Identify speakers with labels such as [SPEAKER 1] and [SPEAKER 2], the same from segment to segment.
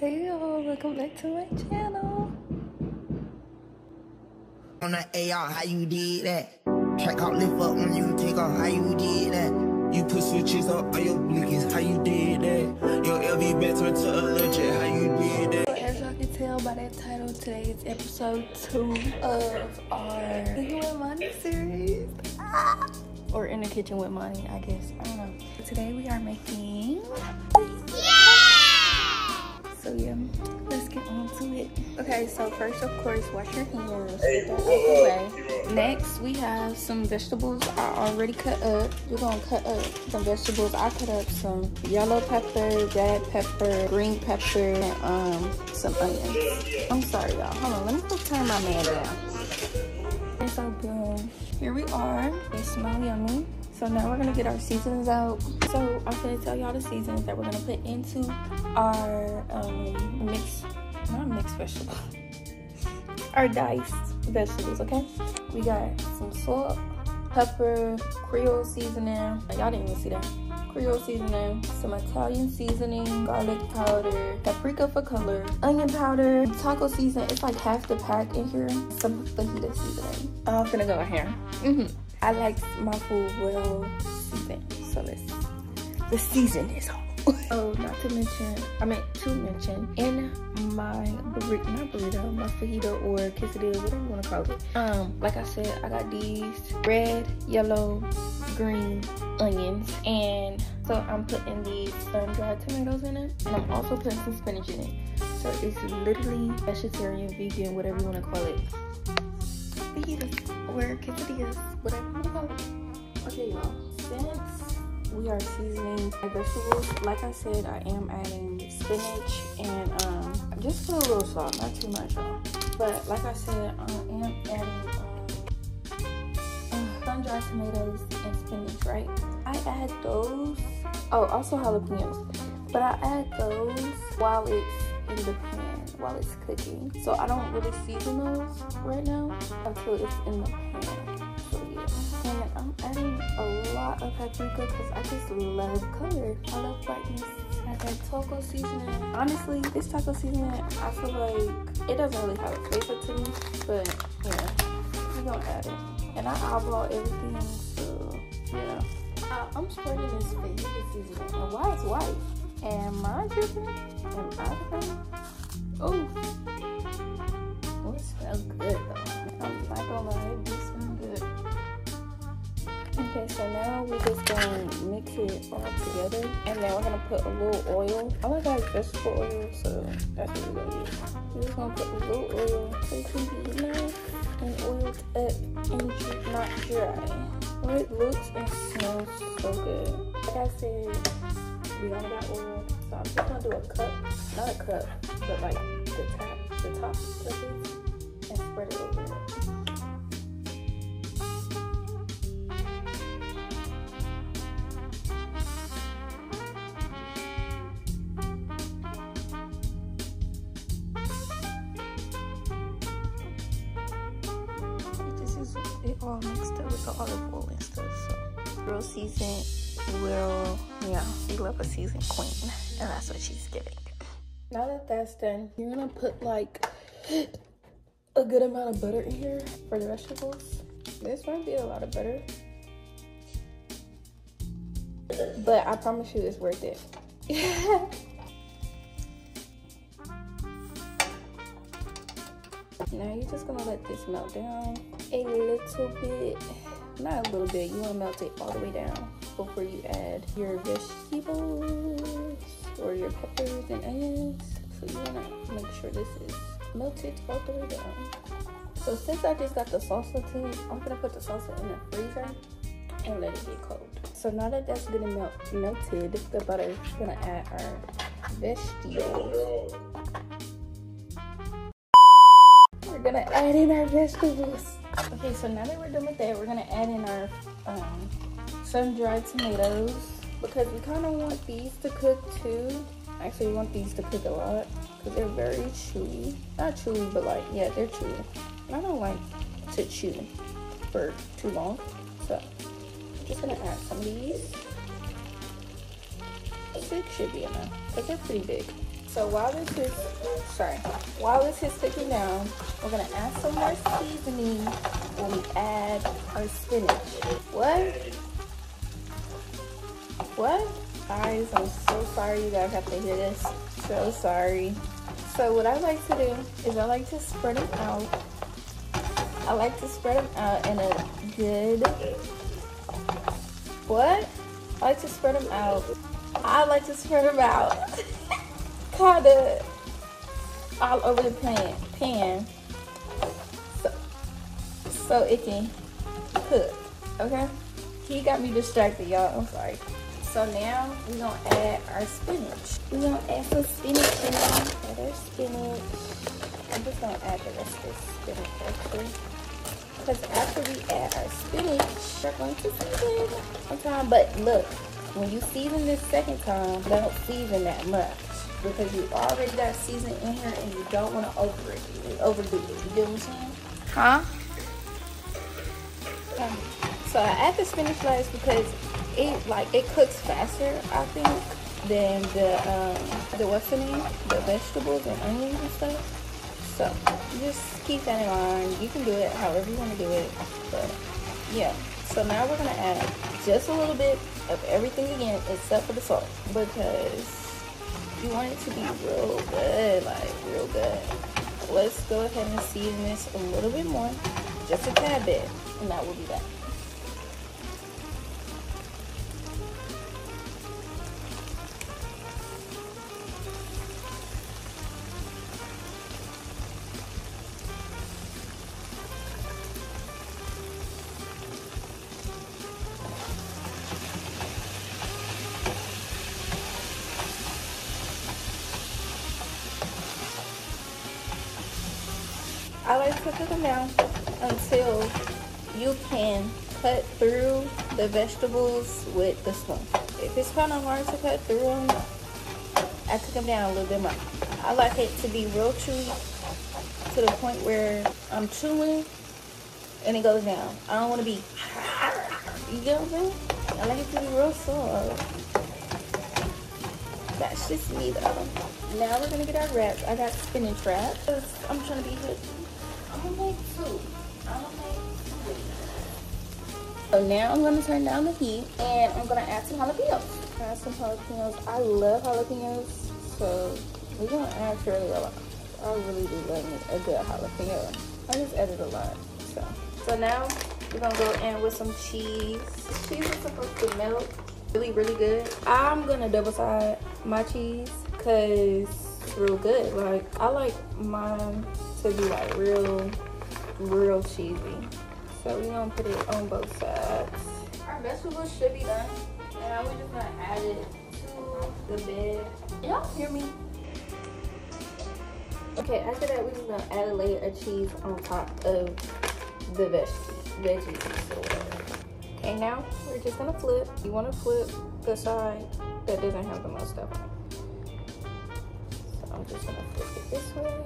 [SPEAKER 1] Hey y'all, welcome back to my channel.
[SPEAKER 2] On the AR, how you did that? Track out, lift up when you take off, how you did that? You put switches up on your blinkies, how you did that? Your LV better to a legit, how you did that?
[SPEAKER 1] So as y'all can tell by that title, today is episode 2 of our Cooking with Monty series. Or in the kitchen with Monty, I guess. I don't know. Today we are making... So yeah, let's get on to it. Okay, so first of course, wash your hands. Get that out the way. Next, we have some vegetables I already cut up. We're gonna cut up some vegetables. I cut up some yellow pepper, red pepper, green pepper, and some onions. I'm sorry, y'all. Hold on, let me go turn my man down. Okay, so boom. Here we are. They smell yummy. So now we're gonna get our seasonings out. So I'm gonna tell y'all the seasonings that we're gonna put into our not mixed vegetable, our diced vegetables, okay? We got some salt, pepper, Creole seasoning. Y'all didn't even see that. Creole seasoning, some Italian seasoning, garlic powder, paprika for color, onion powder, taco seasoning. It's like half the pack in here. Some fajita seasoning. I'm gonna go in here. I like my food well seasoned, so the season is on. Oh, not to mention, in my burrito, my fajita or quesadilla, whatever you want to call it. Like I said, I got these red, yellow, green onions, and so I'm putting these sun-dried tomatoes in it, and I'm also putting some spinach in it. So it's literally vegetarian, vegan, whatever you want to call it. Fajitas or quesadillas, whatever you want to call it. Okay, y'all, since we are seasoning my vegetables, like I said, I am adding spinach and just put a little salt, not too much, y'all. But like I said, I am adding sun-dried tomatoes and spinach, right? I add those. Oh, also jalapenos, but I add those while it's in the pan, while it's cooking. So I don't really season those right now until it's in the pan. So yeah. And I'm adding a lot of paprika because I just love color. I love brightness. I got taco seasoning. Honestly, this taco seasoning, I feel like it doesn't really have a flavor to me, but yeah, we're gonna add it. And I eyeball everything, so yeah. I'm spreading this fajita seasoning. And why it's white? Am I dripping? Am I dripping? Oh, it smells good though. I'm not gonna lie, it do smell good. Okay, so now we're just gonna mix it all together, and then we're gonna put a little oil. I like vegetable oil, so that's what we're gonna use. We're just gonna put a little oil so it can be nice and oiled up and not dry. Well, it looks and smells so good. Like I said, we only got oil, so I'm just gonna do a cup, not a cup, but like the top of it, and spread it over it. It all mixed up with the olive oil and stuff, so real seasoned, we love a seasoned queen, and that's what she's giving. Now that that's done, you're gonna put like a good amount of butter in here for the vegetables. This might be a lot of butter, but I promise you it's worth it. Now you're just gonna let this melt down a little bit. Not a little bit, you wanna melt it all the way down before you add your vegetables or your peppers and onions. So you wanna make sure this is melted all the way down. So since I just got the salsa too, I'm gonna put the salsa in the freezer and let it get cold. So now that that's getting melted, the butter, we're gonna add our vegetables. We're gonna add in our vegetables. Okay, so now that we're done with that, we're gonna add in our sun-dried tomatoes, because we kind of want these to cook too. Actually, we want these to cook a lot because they're very chewy. Not chewy, but like, yeah, they're chewy. And I don't like to chew for too long, so I'm just gonna add some of these. 6 should be enough because they're pretty big. So while this is cooking down, we're gonna add some more seasoning when we add our spinach. What? Guys, I'm so sorry you guys have to hear this. So sorry. So what I like to do is I like to spread them out. I like to spread them out in a good... What? I like to spread them out. I like to spread them out. Kind of all over the pan. So it can cook, okay? He got me distracted, y'all. I'm sorry. So now we're gonna add our spinach. We're gonna add some spinach in there. Add our spinach. I'm just gonna add the rest of this spinach actually. Because after we add our spinach, we're going to season one time. But look, when you season this second time, don't season that much. Because you already got seasoning in here and you don't want to overdo it. You get what I'm saying? Huh? So I add the spinach last because it cooks faster, I think, than the vegetables and onions and stuff. So just keep that in mind. You can do it however you want to do it. But yeah. So now we're gonna add just a little bit of everything again except for the salt, because you want it to be real good, like real good. Let's go ahead and season this a little bit more, just a tad bit, and that will be that. I like to cook them down until you can cut through the vegetables with the spoon. If it's kind of hard to cut through them, I cook them down a little bit more. I like it to be real chewy to the point where I'm chewing and it goes down. I don't want to be, you get what I'm saying? I like it to be real soft. That's just me though. Now we're gonna get our wraps. I got spinach wraps. I'm trying to be good. I'm gonna make two. So now I'm gonna turn down the heat and I'm gonna add some jalapenos. Add some jalapenos. I love jalapenos, so we're gonna add fairly a lot. I really do love a good jalapeno. I just added a lot. So now we're gonna go in with some cheese. The cheese is supposed to melt really, really good. I'm gonna double side my cheese because it's real good. Like I like mine to be like real cheesy. So we're gonna put it on both sides. Our vegetables should be done. And now we're just gonna add it to the bed. Y'all hear me? Okay, after that we're just gonna add a layer of cheese on top of the veggies or whatever. Okay, now we're just gonna flip. You wanna flip the side that doesn't have the most stuff on it. So I'm just gonna flip it this way.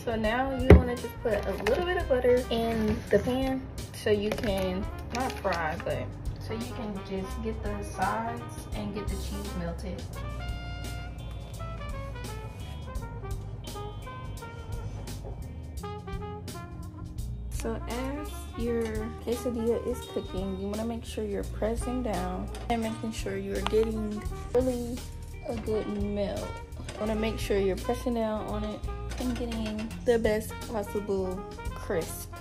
[SPEAKER 1] So now you want to just put a little bit of butter in the pan so you can, not fry, but so you can just get the sides and get the cheese melted. So as your quesadilla is cooking, you want to make sure you're pressing down and making sure you're getting really a good melt. You want to make sure you're pressing down on it and getting the best possible crisp.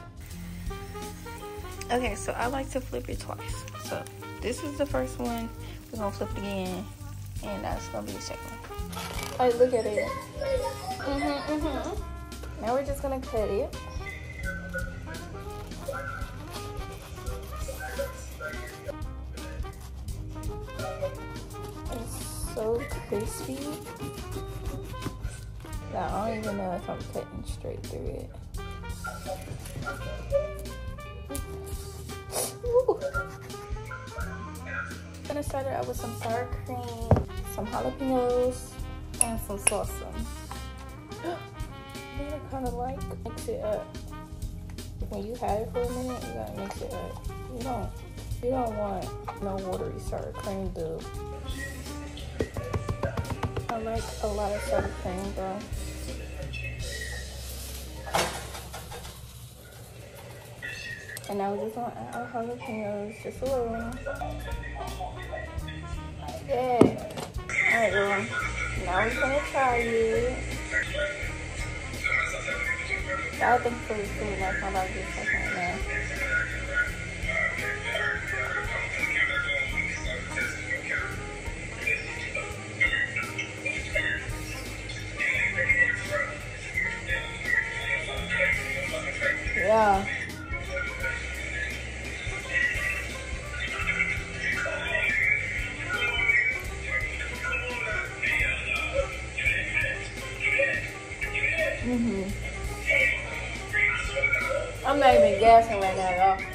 [SPEAKER 1] Okay, so I like to flip it twice. So this is the first one. We're gonna flip it again, and that's gonna be the second one. All right, look at it. Now we're just gonna cut it. It's so crispy. Now, I don't even know if I'm cutting straight through it. Ooh. I'm gonna start it out with some sour cream, some jalapenos, and some salsa. I kind of like mix it up. When you have it for a minute, you gotta mix it up. You don't You don't want no watery sour cream, dude. I like a lot of sour cream, bro. And now we're just gonna add our jalapenos, just a little. Yeah. Alright, well, now we're gonna try it. I think for the food, that's not about to get stuck right now. Yeah. I'm not even gassing right now, y'all.